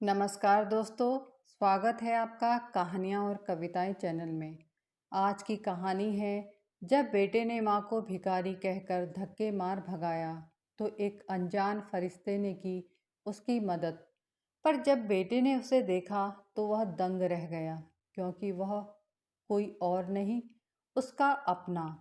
नमस्कार दोस्तों, स्वागत है आपका कहानियाँ और कविताएं चैनल में। आज की कहानी है जब बेटे ने माँ को भिखारी कहकर धक्के मार भगाया तो एक अनजान फरिश्ते ने की उसकी मदद। पर जब बेटे ने उसे देखा तो वह दंग रह गया, क्योंकि वह कोई और नहीं, उसका अपना।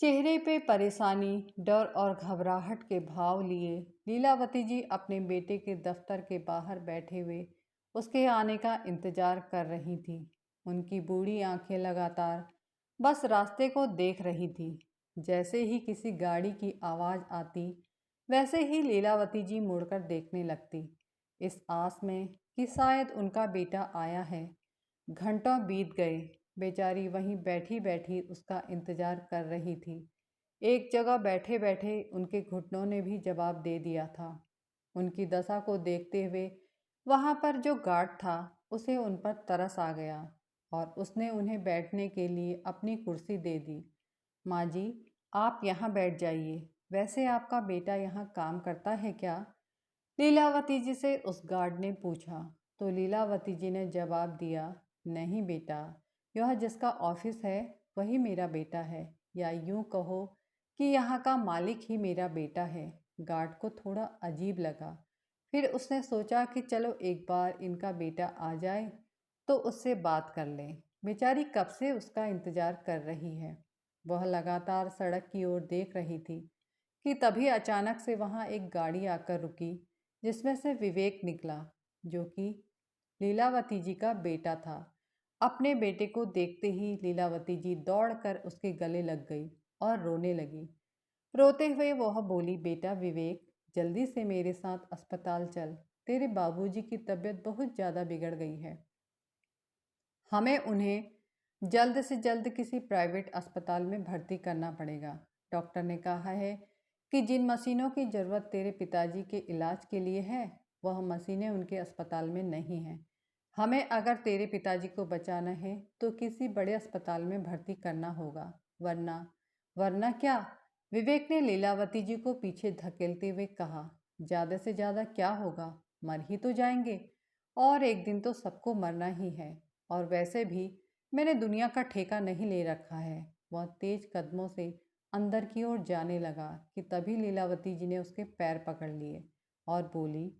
चेहरे पे परेशानी, डर और घबराहट के भाव लिए लीलावती जी अपने बेटे के दफ्तर के बाहर बैठे हुए उसके आने का इंतजार कर रही थी। उनकी बूढ़ी आंखें लगातार बस रास्ते को देख रही थी। जैसे ही किसी गाड़ी की आवाज़ आती, वैसे ही लीलावती जी मुड़कर देखने लगती, इस आस में कि शायद उनका बेटा आया है। घंटों बीत गए। बेचारी वहीं बैठी बैठी उसका इंतजार कर रही थी। एक जगह बैठे बैठे उनके घुटनों ने भी जवाब दे दिया था। उनकी दशा को देखते हुए वहाँ पर जो गार्ड था उसे उन पर तरस आ गया और उसने उन्हें बैठने के लिए अपनी कुर्सी दे दी। माँ जी, आप यहाँ बैठ जाइए। वैसे आपका बेटा यहाँ काम करता है क्या? लीलावती जी से उस गार्ड ने पूछा। तो लीलावती जी ने जवाब दिया, नहीं बेटा, यह जिसका ऑफिस है वही मेरा बेटा है, या यूं कहो कि यहाँ का मालिक ही मेरा बेटा है। गार्ड को थोड़ा अजीब लगा। फिर उसने सोचा कि चलो एक बार इनका बेटा आ जाए तो उससे बात कर लें। बेचारी कब से उसका इंतजार कर रही है। वह लगातार सड़क की ओर देख रही थी कि तभी अचानक से वहाँ एक गाड़ी आकर रुकी, जिसमें से विवेक निकला, जो कि लीलावती जी का बेटा था। अपने बेटे को देखते ही लीलावती जी दौड़कर उसके गले लग गई और रोने लगी। रोते हुए वह बोली, बेटा विवेक, जल्दी से मेरे साथ अस्पताल चल। तेरे बाबूजी की तबीयत बहुत ज़्यादा बिगड़ गई है। हमें उन्हें जल्द से जल्द किसी प्राइवेट अस्पताल में भर्ती करना पड़ेगा। डॉक्टर ने कहा है कि जिन मशीनों की ज़रूरत तेरे पिताजी के इलाज के लिए है, वह मशीनें उनके अस्पताल में नहीं हैं। हमें अगर तेरे पिताजी को बचाना है तो किसी बड़े अस्पताल में भर्ती करना होगा, वरना वरना क्या? विवेक ने लीलावती जी को पीछे धकेलते हुए कहा। ज़्यादा से ज़्यादा क्या होगा, मर ही तो जाएंगे, और एक दिन तो सबको मरना ही है। और वैसे भी मैंने दुनिया का ठेका नहीं ले रखा है। वह तेज कदमों से अंदर की ओर जाने लगा कि तभी लीलावती जी ने उसके पैर पकड़ लिए और बोली,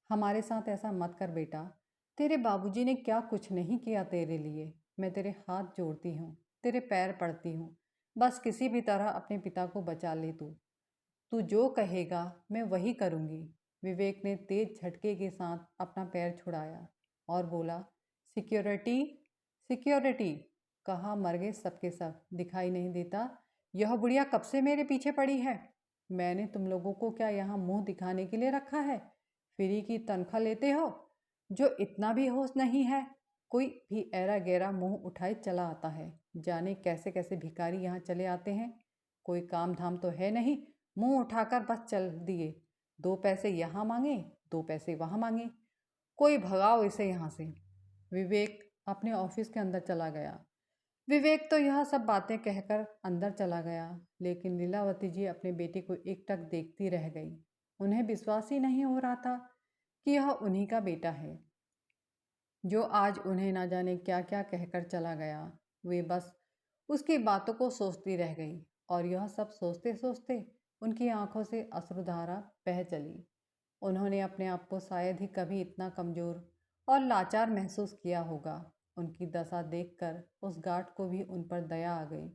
हमारे साथ ऐसा मत कर बेटा। तेरे बाबूजी ने क्या कुछ नहीं किया तेरे लिए। मैं तेरे हाथ जोड़ती हूँ, तेरे पैर पड़ती हूँ। बस किसी भी तरह अपने पिता को बचा ले तू। तू जो कहेगा मैं वही करूँगी। विवेक ने तेज झटके के साथ अपना पैर छुड़ाया और बोला, सिक्योरिटी, सिक्योरिटी। कहाँ मर गए सबके सब, दिखाई नहीं देता? यह बुढ़िया कब से मेरे पीछे पड़ी है? मैंने तुम लोगों को क्या यहाँ मुंह दिखाने के लिए रखा है? फ्री की तनख्वाह लेते हो? जो इतना भी होश नहीं है, कोई भी ऐरा गैरा मुंह उठाए चला आता है। जाने कैसे कैसे भिखारी यहाँ चले आते हैं। कोई काम धाम तो है नहीं, मुंह उठाकर बस चल दिए। 2 पैसे यहाँ मांगे, 2 पैसे वहाँ मांगे। कोई भगाओ इसे यहाँ से। विवेक अपने ऑफिस के अंदर चला गया। विवेक तो यह सब बातें कहकर अंदर चला गया, लेकिन लीलावती जी अपने बेटे को एकटक देखती रह गई। उन्हें विश्वास ही नहीं हो रहा था कि यह उन्हीं का बेटा है, जो आज उन्हें ना जाने क्या क्या कहकर चला गया। वे बस उसकी बातों को सोचती रह गई, और यह सब सोचते सोचते उनकी आंखों से अश्रुधारा बह चली। उन्होंने अपने आप को शायद ही कभी इतना कमज़ोर और लाचार महसूस किया होगा। उनकी दशा देखकर उस गार्ड को भी उन पर दया आ गई।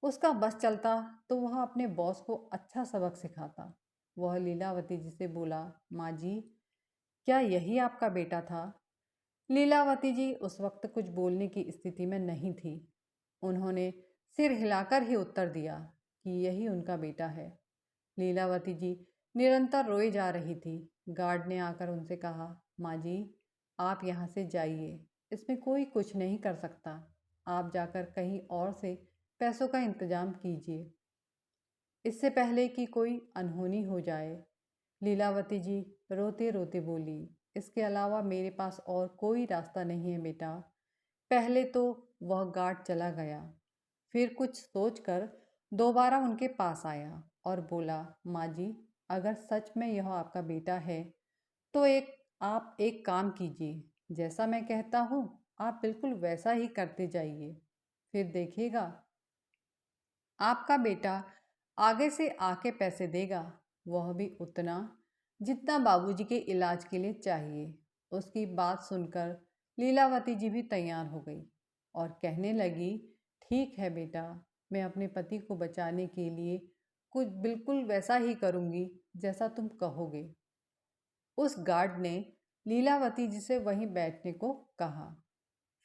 उसका बस चलता तो वह अपने बॉस को अच्छा सबक सिखाता। वह लीलावती जी से बोला, माँ जी, क्या यही आपका बेटा था? लीलावती जी उस वक्त कुछ बोलने की स्थिति में नहीं थी। उन्होंने सिर हिलाकर ही उत्तर दिया कि यही उनका बेटा है। लीलावती जी निरंतर रोए जा रही थी। गार्ड ने आकर उनसे कहा, माँ जी, आप यहाँ से जाइए, इसमें कोई कुछ नहीं कर सकता। आप जाकर कहीं और से पैसों का इंतजाम कीजिए, इससे पहले कि कोई अनहोनी हो जाए। लीलावती जी रोते रोते बोली, इसके अलावा मेरे पास और कोई रास्ता नहीं है बेटा। पहले तो वह गार्ड चला गया, फिर कुछ सोचकर दोबारा उनके पास आया और बोला, माँ जी, अगर सच में यह आपका बेटा है तो एक आप एक काम कीजिए, जैसा मैं कहता हूँ आप बिल्कुल वैसा ही करते जाइए। फिर देखिएगा आपका बेटा आगे से आके पैसे देगा, वह भी उतना जितना बाबूजी के इलाज के लिए चाहिए। उसकी बात सुनकर लीलावती जी भी तैयार हो गई और कहने लगी, ठीक है बेटा, मैं अपने पति को बचाने के लिए कुछ बिल्कुल वैसा ही करूँगी जैसा तुम कहोगे। उस गार्ड ने लीलावती जी से वहीं बैठने को कहा।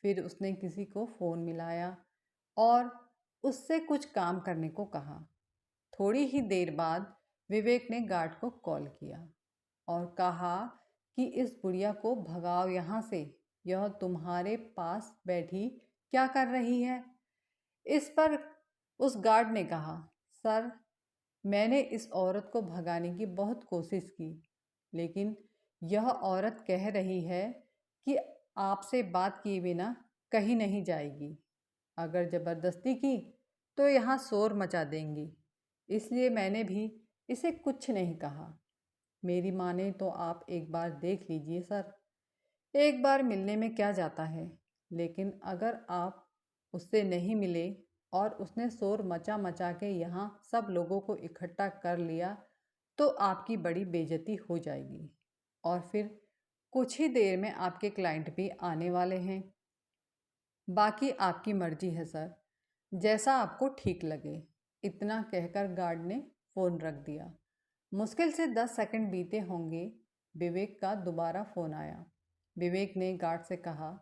फिर उसने किसी को फ़ोन मिलाया और उससे कुछ काम करने को कहा। थोड़ी ही देर बाद विवेक ने गार्ड को कॉल किया और कहा कि इस बुढ़िया को भगाओ यहाँ से, यह तुम्हारे पास बैठी क्या कर रही है। इस पर उस गार्ड ने कहा, सर, मैंने इस औरत को भगाने की बहुत कोशिश की, लेकिन यह औरत कह रही है कि आपसे बात किए बिना कहीं नहीं जाएगी। अगर ज़बरदस्ती की तो यहाँ शोर मचा देंगी, इसलिए मैंने भी इसे कुछ नहीं कहा। मेरी माने तो आप एक बार देख लीजिए सर, एक बार मिलने में क्या जाता है। लेकिन अगर आप उससे नहीं मिले और उसने शोर मचा मचा के यहाँ सब लोगों को इकट्ठा कर लिया तो आपकी बड़ी बेइज्जती हो जाएगी और फिर कुछ ही देर में आपके क्लाइंट भी आने वाले हैं। बाकी आपकी मर्जी है सर, जैसा आपको ठीक लगे। इतना कहकर गार्ड ने फ़ोन रख दिया। मुश्किल से 10 सेकंड बीते होंगे, विवेक का दोबारा फ़ोन आया। विवेक ने गार्ड से कहा,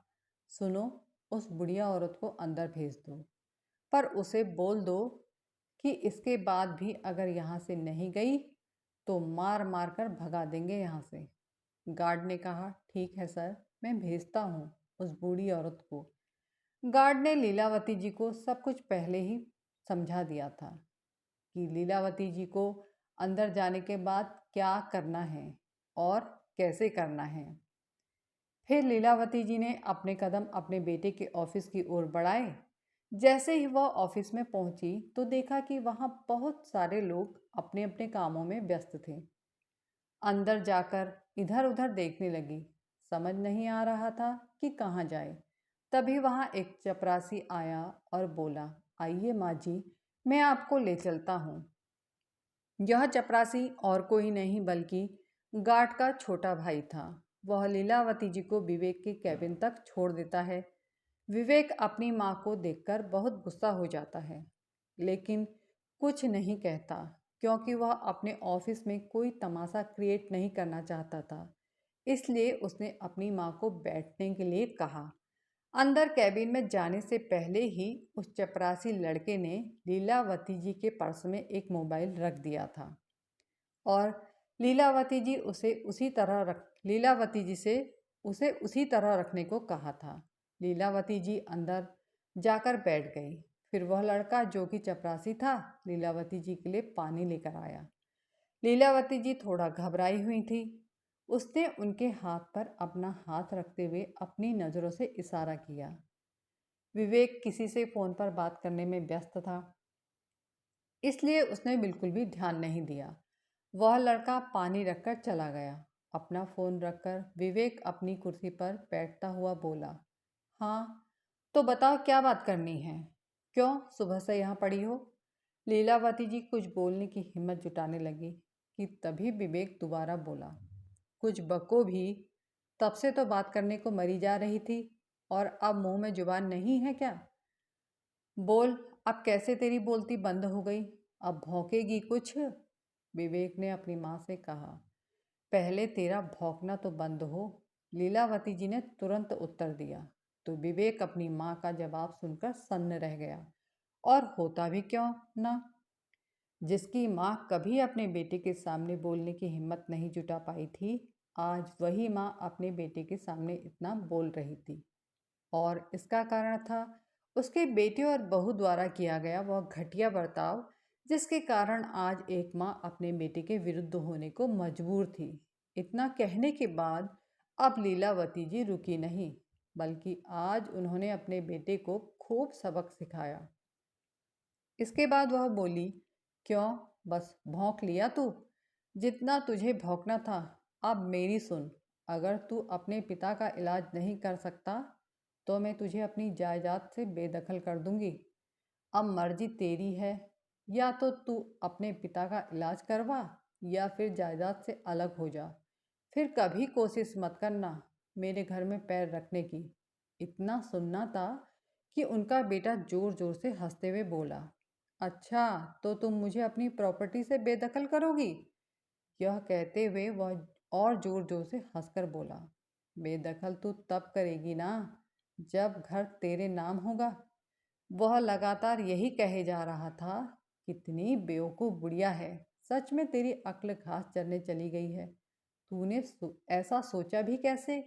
सुनो, उस बुढ़िया औरत को अंदर भेज दो, पर उसे बोल दो कि इसके बाद भी अगर यहाँ से नहीं गई तो मार मार कर भगा देंगे यहाँ से। गार्ड ने कहा, ठीक है सर, मैं भेजता हूँ उस बूढ़ी औरत को। गार्ड ने लीलावती जी को सब कुछ पहले ही समझा दिया था कि लीलावती जी को अंदर जाने के बाद क्या करना है और कैसे करना है। फिर लीलावती जी ने अपने कदम अपने बेटे के ऑफिस की ओर बढ़ाए। जैसे ही वह ऑफिस में पहुंची तो देखा कि वहां बहुत सारे लोग अपने अपने कामों में व्यस्त थे। अंदर जाकर इधर उधर देखने लगी, समझ नहीं आ रहा था कि कहाँ जाए। तभी वहाँ एक चपरासी आया और बोला, आइए माँ जी, मैं आपको ले चलता हूँ। यह चपरासी और कोई नहीं बल्कि गार्ड का छोटा भाई था। वह लीलावती जी को विवेक के कैबिन तक छोड़ देता है। विवेक अपनी माँ को देखकर बहुत गुस्सा हो जाता है, लेकिन कुछ नहीं कहता क्योंकि वह अपने ऑफिस में कोई तमाशा क्रिएट नहीं करना चाहता था। इसलिए उसने अपनी माँ को बैठने के लिए कहा। अंदर कैबिन में जाने से पहले ही उस चपरासी लड़के ने लीलावती जी के पर्स में एक मोबाइल रख दिया था और लीलावती जी से उसे उसी तरह रखने को कहा था। लीलावती जी अंदर जाकर बैठ गई। फिर वह लड़का जो कि चपरासी था, लीलावती जी के लिए पानी लेकर आया। लीलावती जी थोड़ा घबराई हुई थी। उसने उनके हाथ पर अपना हाथ रखते हुए अपनी नज़रों से इशारा किया। विवेक किसी से फ़ोन पर बात करने में व्यस्त था, इसलिए उसने बिल्कुल भी ध्यान नहीं दिया। वह लड़का पानी रखकर चला गया। अपना फ़ोन रखकर विवेक अपनी कुर्सी पर बैठता हुआ बोला, हाँ, तो बताओ क्या बात करनी है? क्यों सुबह से यहाँ पड़ी हो? लीलावती जी कुछ बोलने की हिम्मत जुटाने लगी कि तभी विवेक दोबारा बोला, कुछ बको भी, तब से तो बात करने को मरी जा रही थी और अब मुंह में जुबान नहीं है क्या? बोल, अब कैसे तेरी बोलती बंद हो गई? अब भौंकेगी कुछ? विवेक ने अपनी माँ से कहा। पहले तेरा भौंकना तो बंद हो, लीलावती जी ने तुरंत उत्तर दिया। तो विवेक अपनी माँ का जवाब सुनकर सन्न रह गया। और होता भी क्यों ना, जिसकी माँ कभी अपने बेटे के सामने बोलने की हिम्मत नहीं जुटा पाई थी, आज वही माँ अपने बेटे के सामने इतना बोल रही थी। और इसका कारण था उसके बेटे और बहू द्वारा किया गया वह घटिया बर्ताव, जिसके कारण आज एक माँ अपने बेटे के विरुद्ध होने को मजबूर थी। इतना कहने के बाद अब लीलावती जी रुकी नहीं, बल्कि आज उन्होंने अपने बेटे को खूब सबक सिखाया। इसके बाद वह बोली, क्यों, बस भौंक लिया तू? जितना तुझे भौंकना था अब मेरी सुन। अगर तू अपने पिता का इलाज नहीं कर सकता तो मैं तुझे अपनी जायदाद से बेदखल कर दूंगी। अब मर्जी तेरी है, या तो तू अपने पिता का इलाज करवा या फिर जायदाद से अलग हो जा। फिर कभी कोशिश मत करना मेरे घर में पैर रखने की। इतना सुनना था कि उनका बेटा जोर जोर से हंसते हुए बोला, अच्छा तो तुम मुझे अपनी प्रॉपर्टी से बेदखल करोगी? यह कहते हुए वह और जोर जोर से हंसकर बोला, बेदखल तो तब करेगी ना जब घर तेरे नाम होगा। वह लगातार यही कहे जा रहा था, कितनी बेवकूफ़ बुढ़िया है, सच में तेरी अक्ल घास चरने चली गई है। तूने ऐसा सोचा भी कैसे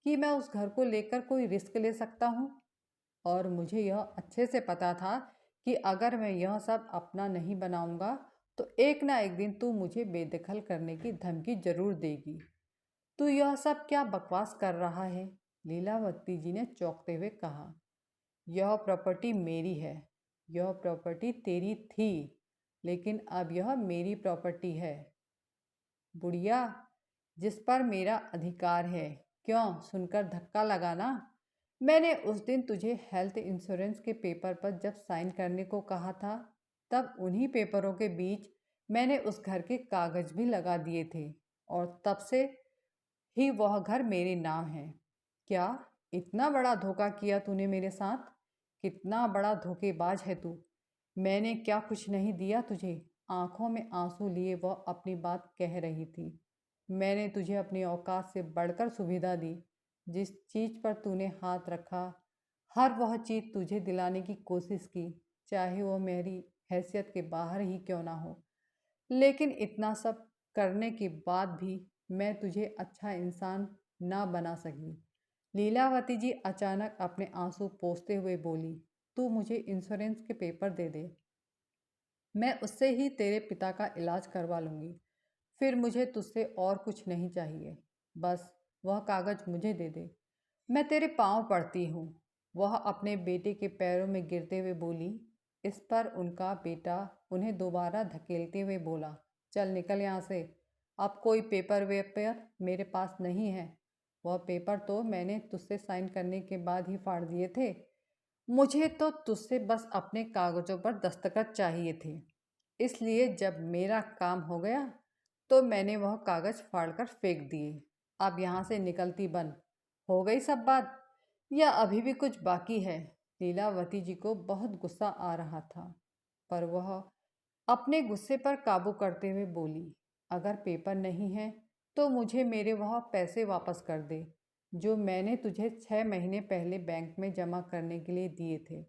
कि मैं उस घर को लेकर कोई रिस्क ले सकता हूँ? और मुझे यह अच्छे से पता था कि अगर मैं यह सब अपना नहीं बनाऊंगा तो एक ना एक दिन तू मुझे बेदखल करने की धमकी जरूर देगी। तू यह सब क्या बकवास कर रहा है? लीलावती जी ने चौंकते हुए कहा, यह प्रॉपर्टी मेरी है। यह प्रॉपर्टी तेरी थी, लेकिन अब यह मेरी प्रॉपर्टी है बुढ़िया, जिस पर मेरा अधिकार है। क्यों सुनकर धक्का लगाना? मैंने उस दिन तुझे हेल्थ इंश्योरेंस के पेपर पर जब साइन करने को कहा था, तब उन्हीं पेपरों के बीच मैंने उस घर के कागज भी लगा दिए थे, और तब से ही वह घर मेरे नाम है। क्या इतना बड़ा धोखा किया तूने मेरे साथ? कितना बड़ा धोखेबाज है तू। मैंने क्या कुछ नहीं दिया तुझे? आंखों में आंसू लिए वह अपनी बात कह रही थी। मैंने तुझे अपनी औकात से बढ़कर सुविधा दी। जिस चीज़ पर तूने हाथ रखा, हर वह चीज़ तुझे दिलाने की कोशिश की, चाहे वह मेरी हैसियत के बाहर ही क्यों ना हो। लेकिन इतना सब करने के बाद भी मैं तुझे अच्छा इंसान ना बना सकी। लीलावती जी अचानक अपने आंसू पोंछते हुए बोली, तू मुझे इंश्योरेंस के पेपर दे दे, मैं उससे ही तेरे पिता का इलाज करवा लूँगी। फिर मुझे तुझसे और कुछ नहीं चाहिए। बस वह कागज़ मुझे दे दे, मैं तेरे पाँव पड़ती हूँ। वह अपने बेटे के पैरों में गिरते हुए बोली। इस पर उनका बेटा उन्हें दोबारा धकेलते हुए बोला, चल निकल यहाँ से। अब कोई पेपर वेपर मेरे पास नहीं है। वह पेपर तो मैंने तुझसे साइन करने के बाद ही फाड़ दिए थे। मुझे तो तुझसे बस अपने कागज़ों पर दस्तखत चाहिए थे। इसलिए जब मेरा काम हो गया तो मैंने वह कागज़ फाड़कर फेंक दिए। अब यहाँ से निकलती बन। हो गई सब बात, या अभी भी कुछ बाकी है? लीलावती जी को बहुत गुस्सा आ रहा था, पर वह अपने गुस्से पर काबू करते हुए बोली, अगर पेपर नहीं है तो मुझे मेरे वह पैसे वापस कर दे जो मैंने तुझे 6 महीने पहले बैंक में जमा करने के लिए दिए थे।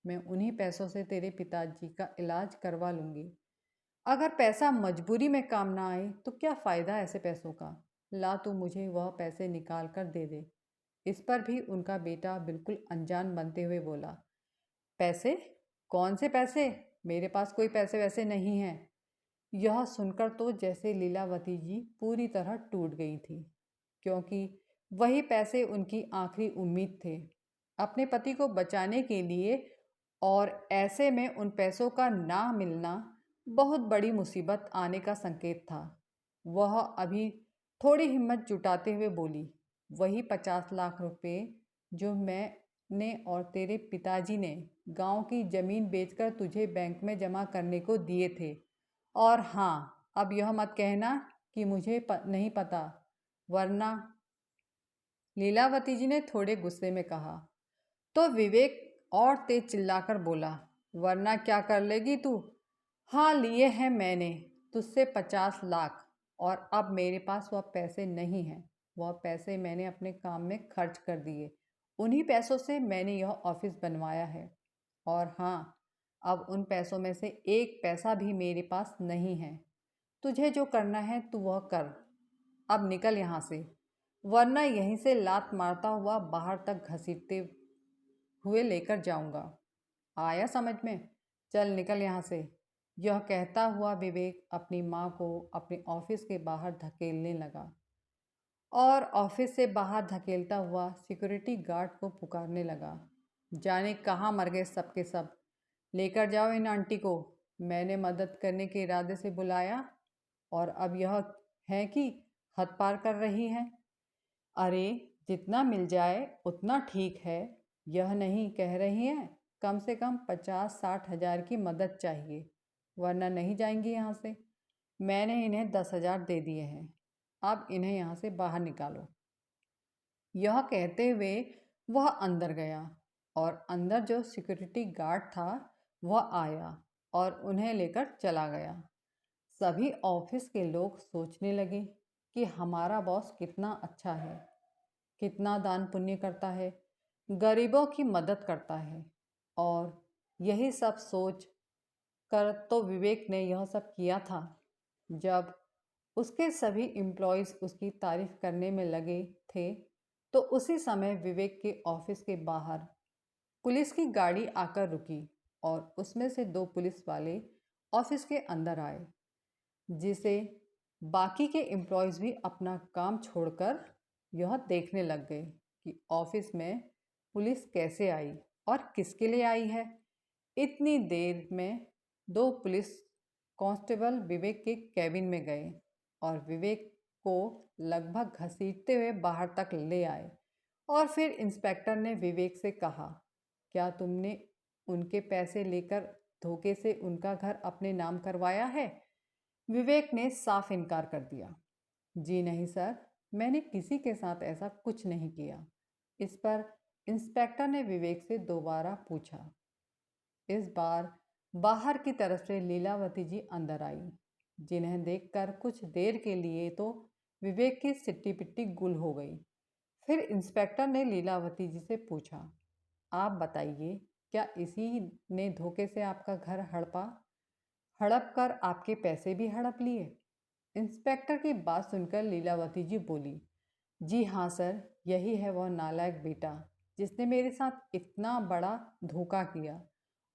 मैं उन्हीं पैसों से तेरे पिताजी का इलाज करवा लूँगी। अगर पैसा मजबूरी में काम ना आए तो क्या फ़ायदा ऐसे पैसों का? ला तू मुझे वह पैसे निकाल कर दे दे। इस पर भी उनका बेटा बिल्कुल अनजान बनते हुए बोला, पैसे? कौन से पैसे? मेरे पास कोई पैसे वैसे नहीं हैं। यह सुनकर तो जैसे लीलावती जी पूरी तरह टूट गई थी, क्योंकि वही पैसे उनकी आखिरी उम्मीद थे अपने पति को बचाने के लिए, और ऐसे में उन पैसों का ना मिलना बहुत बड़ी मुसीबत आने का संकेत था। वह अभी थोड़ी हिम्मत जुटाते हुए बोली, वही 50 लाख रुपए जो मैंने और तेरे पिताजी ने गांव की ज़मीन बेचकर तुझे बैंक में जमा करने को दिए थे। और हाँ, अब यह मत कहना कि मुझे नहीं पता, वरना। लीलावती जी ने थोड़े गुस्से में कहा। तो विवेक और तेज चिल्लाकर बोला, वरना क्या कर लेगी तू? हाँ, लिए हैं मैंने तुझसे 50 लाख, और अब मेरे पास वह पैसे नहीं हैं। वह पैसे मैंने अपने काम में खर्च कर दिए। उन्हीं पैसों से मैंने यह ऑफिस बनवाया है। और हाँ, अब उन पैसों में से एक पैसा भी मेरे पास नहीं है। तुझे जो करना है तू वह कर। अब निकल यहाँ से, वरना यहीं से लात मारता हुआ बाहर तक घसीटते हुए लेकर जाऊंगा। आया समझ में? चल निकल यहाँ से। यह कहता हुआ विवेक अपनी माँ को अपने ऑफिस के बाहर धकेलने लगा, और ऑफिस से बाहर धकेलता हुआ सिक्योरिटी गार्ड को पुकारने लगा, जाने कहाँ मर गए सबके सब। लेकर जाओ इन आंटी को। मैंने मदद करने के इरादे से बुलाया, और अब यह है कि हद पार कर रही हैं। अरे, जितना मिल जाए उतना ठीक है। यह नहीं कह रही हैं, कम से कम 50-60 हज़ार की मदद चाहिए, वरना नहीं जाएंगी यहाँ से। मैंने इन्हें 10 हज़ार दे दिए हैं, अब इन्हें यहाँ से बाहर निकालो। यह कहते हुए वह अंदर गया और अंदर जो सिक्योरिटी गार्ड था वह आया और उन्हें लेकर चला गया। सभी ऑफिस के लोग सोचने लगे कि हमारा बॉस कितना अच्छा है, कितना दान पुण्य करता है, गरीबों की मदद करता है। और यही सब सोच कर तो विवेक ने यह सब किया था। जब उसके सभी एम्प्लॉयज़ उसकी तारीफ करने में लगे थे, तो उसी समय विवेक के ऑफिस के बाहर पुलिस की गाड़ी आकर रुकी और उसमें से 2 पुलिस वाले ऑफिस के अंदर आए, जिसे बाकी के एम्प्लॉयज़ भी अपना काम छोड़कर यह देखने लग गए कि ऑफिस में पुलिस कैसे आई और किसके लिए आई है। इतनी देर में 2 पुलिस कांस्टेबल विवेक के कैबिन में गए और विवेक को लगभग घसीटते हुए बाहर तक ले आए। और फिर इंस्पेक्टर ने विवेक से कहा, क्या तुमने उनके पैसे लेकर धोखे से उनका घर अपने नाम करवाया है? विवेक ने साफ इनकार कर दिया। जी नहीं सर, मैंने किसी के साथ ऐसा कुछ नहीं किया। इस पर इंस्पेक्टर ने विवेक से दोबारा पूछा। इस बार बाहर की तरफ से लीलावती जी अंदर आई, जिन्हें देखकर कुछ देर के लिए तो विवेक की सिट्टी पिट्टी गुल हो गई। फिर इंस्पेक्टर ने लीलावती जी से पूछा, आप बताइए, क्या इसी ने धोखे से आपका घर हड़प कर आपके पैसे भी हड़प लिए? इंस्पेक्टर की बात सुनकर लीलावती जी बोली, जी हाँ सर, यही है वह नालायक बेटा जिसने मेरे साथ इतना बड़ा धोखा किया।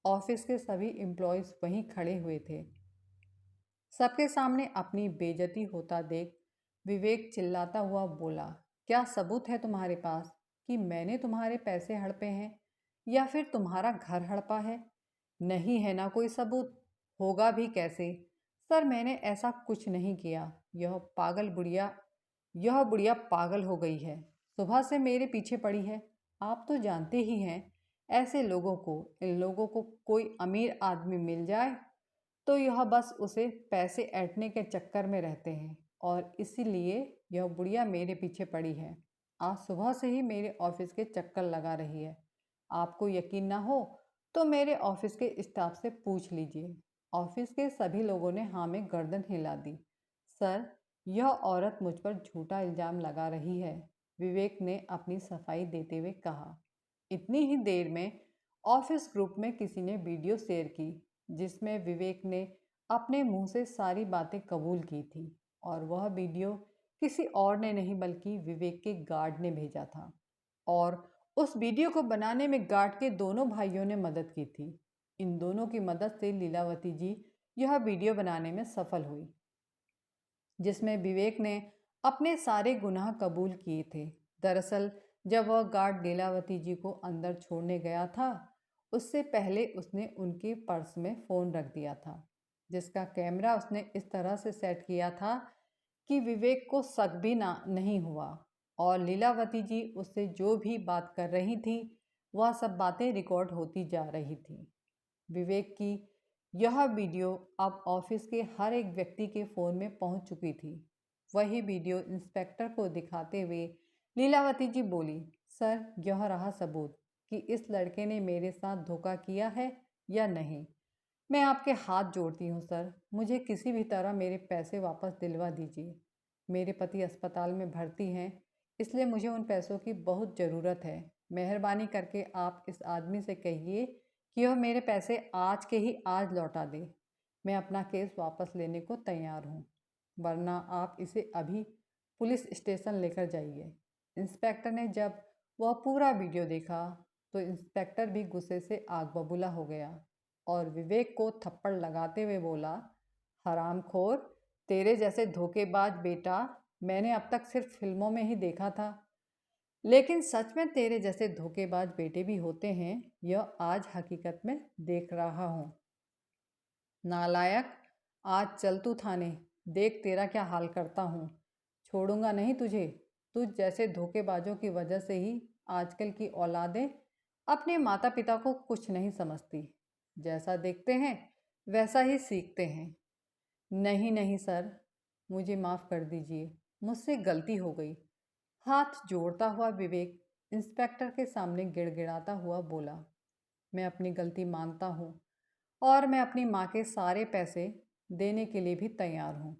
ऑफिस के सभी एम्प्लॉयज़ वहीं खड़े हुए थे। सबके सामने अपनी बेइज्जती होता देख विवेक चिल्लाता हुआ बोला, क्या सबूत है तुम्हारे पास कि मैंने तुम्हारे पैसे हड़पे हैं या फिर तुम्हारा घर हड़पा है? नहीं है ना कोई सबूत, होगा भी कैसे? सर, मैंने ऐसा कुछ नहीं किया। यह बुढ़िया पागल हो गई है, सुबह से मेरे पीछे पड़ी है। आप तो जानते ही हैं, ऐसे लोगों को, इन लोगों को कोई अमीर आदमी मिल जाए तो यह बस उसे पैसे ऐंठने के चक्कर में रहते हैं और इसीलिए यह बुढ़िया मेरे पीछे पड़ी है। आज सुबह से ही मेरे ऑफिस के चक्कर लगा रही है। आपको यकीन ना हो तो मेरे ऑफिस के स्टाफ से पूछ लीजिए। ऑफिस के सभी लोगों ने हाँ में गर्दन हिला दी। सर, यह औरत मुझ पर झूठा इल्ज़ाम लगा रही है, विवेक ने अपनी सफाई देते हुए कहा। इतनी ही देर में ऑफिस ग्रुप में किसी ने वीडियो शेयर की, जिसमें विवेक ने अपने मुंह से सारी बातें कबूल की थी और वह वीडियो किसी और ने नहीं बल्कि विवेक के गार्ड ने भेजा था। और उस वीडियो को बनाने में गार्ड के दोनों भाइयों ने मदद की थी। इन दोनों की मदद से लीलावती जी यह वीडियो बनाने में सफल हुई, जिसमें विवेक ने अपने सारे गुनाह कबूल किए थे। दरअसल जब वह गार्ड लीलावती जी को अंदर छोड़ने गया था, उससे पहले उसने उनके पर्स में फ़ोन रख दिया था, जिसका कैमरा उसने इस तरह से सेट किया था कि विवेक को शक भी ना नहीं हुआ और लीलावती जी उससे जो भी बात कर रही थी वह सब बातें रिकॉर्ड होती जा रही थी। विवेक की यह वीडियो अब ऑफिस के हर एक व्यक्ति के फ़ोन में पहुंच चुकी थी। वही वीडियो इंस्पेक्टर को दिखाते हुए लीलावती जी बोली, सर, यह रहा सबूत कि इस लड़के ने मेरे साथ धोखा किया है या नहीं। मैं आपके हाथ जोड़ती हूँ सर, मुझे किसी भी तरह मेरे पैसे वापस दिलवा दीजिए। मेरे पति अस्पताल में भर्ती हैं, इसलिए मुझे उन पैसों की बहुत ज़रूरत है। मेहरबानी करके आप इस आदमी से कहिए कि वह मेरे पैसे आज के ही आज लौटा दे। मैं अपना केस वापस लेने को तैयार हूँ, वरना आप इसे अभी पुलिस स्टेशन लेकर जाइए। इंस्पेक्टर ने जब वह पूरा वीडियो देखा तो इंस्पेक्टर भी गुस्से से आग बबूला हो गया और विवेक को थप्पड़ लगाते हुए बोला, हरामखोर, तेरे जैसे धोखेबाज बेटा मैंने अब तक सिर्फ फिल्मों में ही देखा था, लेकिन सच में तेरे जैसे धोखेबाज बेटे भी होते हैं, यह आज हकीकत में देख रहा हूँ। नालायक, आज चल तू थाने, देख तेरा क्या हाल करता हूँ। छोड़ूंगा नहीं तुझे। तुझ जैसे धोखेबाजों की वजह से ही आजकल की औलादें अपने माता पिता को कुछ नहीं समझती। जैसा देखते हैं वैसा ही सीखते हैं। नहीं नहीं सर, मुझे माफ़ कर दीजिए, मुझसे गलती हो गई। हाथ जोड़ता हुआ विवेक इंस्पेक्टर के सामने गिड़गिड़ाता हुआ बोला, मैं अपनी गलती मानता हूँ और मैं अपनी माँ के सारे पैसे देने के लिए भी तैयार हूँ,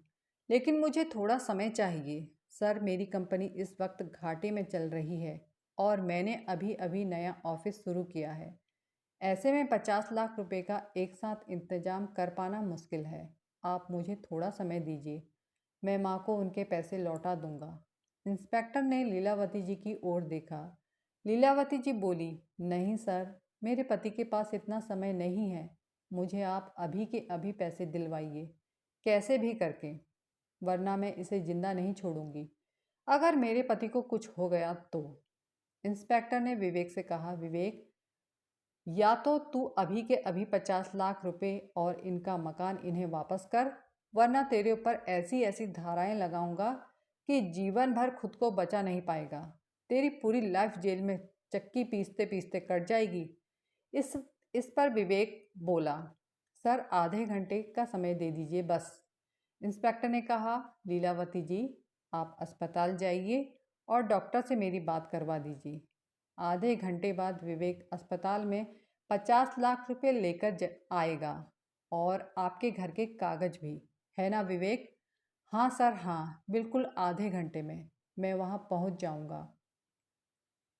लेकिन मुझे थोड़ा समय चाहिए। सर, मेरी कंपनी इस वक्त घाटे में चल रही है और मैंने अभी अभी नया ऑफिस शुरू किया है। ऐसे में 50 लाख रुपए का एक साथ इंतजाम कर पाना मुश्किल है। आप मुझे थोड़ा समय दीजिए, मैं माँ को उनके पैसे लौटा दूंगा। इंस्पेक्टर ने लीलावती जी की ओर देखा। लीलावती जी बोली, नहीं सर, मेरे पति के पास इतना समय नहीं है। मुझे आप अभी के अभी पैसे दिलवाइए, कैसे भी करके, वरना मैं इसे जिंदा नहीं छोड़ूंगी। अगर मेरे पति को कुछ हो गया तो। इंस्पेक्टर ने विवेक से कहा, विवेक, या तो तू अभी के अभी 50 लाख रुपए और इनका मकान इन्हें वापस कर, वरना तेरे ऊपर ऐसी ऐसी धाराएं लगाऊंगा कि जीवन भर खुद को बचा नहीं पाएगा। तेरी पूरी लाइफ जेल में चक्की पीसते पीसते कट जाएगी। इस इस पर विवेक बोला, सर, आधे घंटे का समय दे दीजिए बस। इंस्पेक्टर ने कहा, लीलावती जी, आप अस्पताल जाइए और डॉक्टर से मेरी बात करवा दीजिए। आधे घंटे बाद विवेक अस्पताल में 50 लाख रुपए लेकर आएगा और आपके घर के कागज भी, है ना विवेक? हाँ सर, हाँ, बिल्कुल आधे घंटे में मैं वहाँ पहुँच जाऊँगा।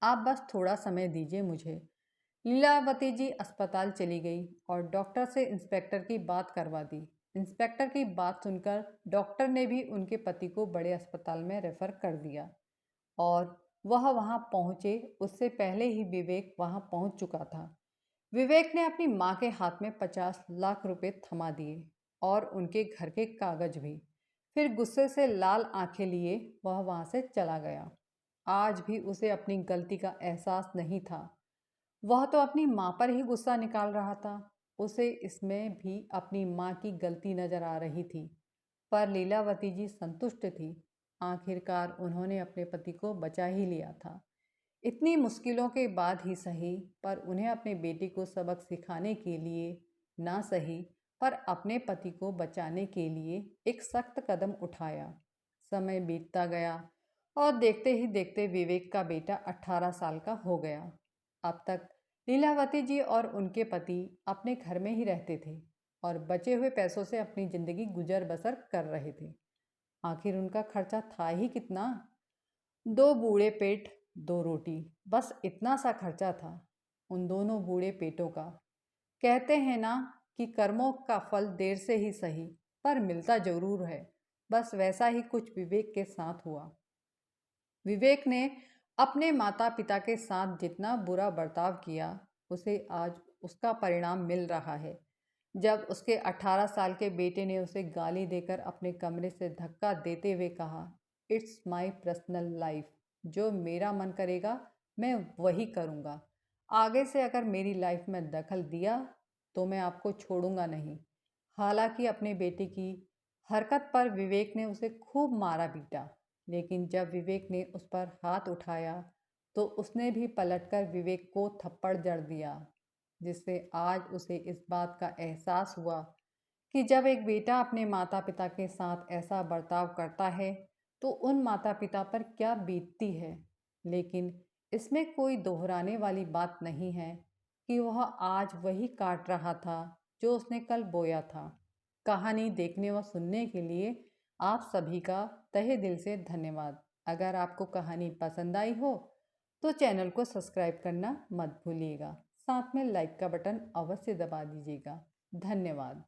आप बस थोड़ा समय दीजिए मुझे। लीलावती जी अस्पताल चली गई और डॉक्टर से इंस्पेक्टर की बात करवा दी। इंस्पेक्टर की बात सुनकर डॉक्टर ने भी उनके पति को बड़े अस्पताल में रेफर कर दिया और वह वहां पहुंचे उससे पहले ही विवेक वहां पहुंच चुका था। विवेक ने अपनी मां के हाथ में 50 लाख रुपए थमा दिए और उनके घर के कागज भी। फिर गुस्से से लाल आंखें लिए वह वहां से चला गया। आज भी उसे अपनी गलती का एहसास नहीं था। वह तो अपनी माँ पर ही गुस्सा निकाल रहा था। उसे इसमें भी अपनी माँ की गलती नजर आ रही थी, पर लीलावती जी संतुष्ट थी। आखिरकार उन्होंने अपने पति को बचा ही लिया था। इतनी मुश्किलों के बाद ही सही, पर उन्हें अपने बेटी को सबक सिखाने के लिए ना सही, पर अपने पति को बचाने के लिए एक सख्त कदम उठाया। समय बीतता गया और देखते ही देखते विवेक का बेटा 18 साल का हो गया। अब तक लीलावती जी और उनके पति अपने घर में ही रहते थे और बचे हुए पैसों से अपनी जिंदगी गुजर बसर कर रहे थे। आखिर उनका खर्चा था ही कितना? दो बूढ़े पेट, दो रोटी, बस इतना सा खर्चा था उन दोनों बूढ़े पेटों का। कहते हैं ना कि कर्मों का फल देर से ही सही, पर मिलता जरूर है। बस वैसा ही कुछ विवेक के साथ हुआ। विवेक ने अपने माता पिता के साथ जितना बुरा बर्ताव किया, उसे आज उसका परिणाम मिल रहा है। जब उसके 18 साल के बेटे ने उसे गाली देकर अपने कमरे से धक्का देते हुए कहा, इट्स माई पर्सनल लाइफ, जो मेरा मन करेगा मैं वही करूँगा। आगे से अगर मेरी लाइफ में दखल दिया तो मैं आपको छोड़ूंगा नहीं। हालांकि अपने बेटे की हरकत पर विवेक ने उसे खूब मारा पीटा, लेकिन जब विवेक ने उस पर हाथ उठाया तो उसने भी पलटकर विवेक को थप्पड़ जड़ दिया, जिससे आज उसे इस बात का एहसास हुआ कि जब एक बेटा अपने माता पिता के साथ ऐसा बर्ताव करता है तो उन माता पिता पर क्या बीतती है। लेकिन इसमें कोई दोहराने वाली बात नहीं है कि वह आज वही काट रहा था जो उसने कल बोया था। कहानी देखने व सुनने के लिए आप सभी का तहे दिल से धन्यवाद। अगर आपको कहानी पसंद आई हो तो चैनल को सब्सक्राइब करना मत भूलिएगा। साथ में लाइक का बटन अवश्य दबा दीजिएगा। धन्यवाद।